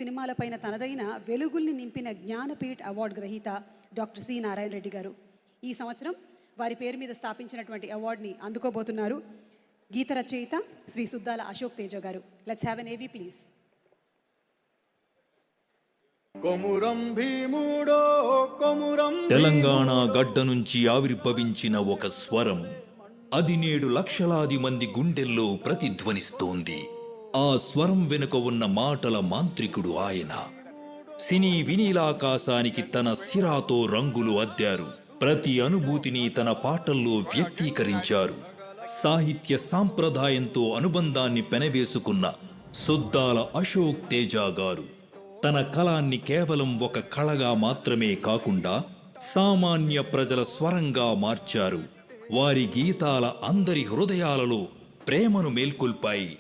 సినిమాలపైన తనదైన వెలుగుల్ని నింపిన జ్ఞానపీఠ్ అవార్డు గ్రహీత డాక్టర్ సి నారాయణ రెడ్డి గారు ఈ సంవత్సరం వారి పేరు మీద స్థాపించినటువంటి అవార్డుని అందుకోబోతున్నారు. గీత రచయిత శ్రీ సుద్దాల అశోక్ తేజ గారు. లెట్స్ హ్యావ్ ఎన్ ఏవి ప్లీజ్. తెలంగాణ గడ్డ నుంచి ఆవిర్భవించిన ఒక స్వరం, అది నేడు లక్షలాది మంది గుండెల్లో ప్రతిధ్వనిస్తోంది. ఆ స్వరం వెనుక ఉన్న మాటల మాంత్రికుడు ఆయన. సినీ వినీలాకాశానికి తన సిరాతో రంగులు అద్దారు. ప్రతి అనుభూతిని తన పాటల్లో వ్యక్తీకరించారు. సాహిత్య సాంప్రదాయంతో అనుబంధాన్ని పెనవేసుకున్న సుద్దాల అశోక్ తేజ గారు తన కళాన్ని కేవలం ఒక కళగా మాత్రమే కాకుండా సామాన్య ప్రజల స్వరంగా మార్చారు. వారి గీతాల అందరి హృదయాలలో ప్రేమను మేల్కొల్పాయి,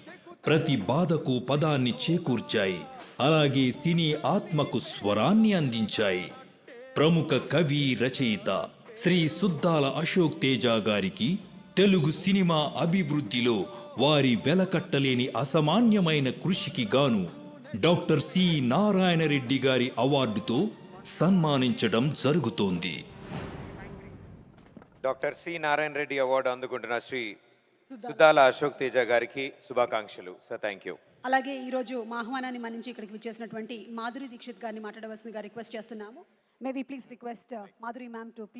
ప్రతి బాధకు పదాన్ని చేకూర్చాయి, అలాగే సినీ ఆత్మకు స్వరాన్ని అందించాయి. ప్రముఖ కవి రచయిత శ్రీ సుద్దాల అశోక్ తేజ గారికి తెలుగు సినిమా అభివృద్ధిలో వారి వెలకట్టలేని అసామాన్యమైన కృషికి గాను డాక్టర్ సి నారాయణ రెడ్డి గారి అవార్డుతో సన్మానించడం జరుగుతోంది. Doctor C Narayana Reddy award అందుకుంటున్న శ్రీ సుద్దాల అశోక్ తేజ గారికి శుభాకాంక్షలు సార్. Thank you. అలాగే ఈరోజు మా ఆహ్వానాన్ని మన్నించి ఇక్కడికి విచ్చేసినటువంటి మాధురి దీక్షిత్ గారిని మాట్లాడవలసిందిగా రిక్వెస్ట్ చేస్తున్నాము. May we please request Madhuri ma'am to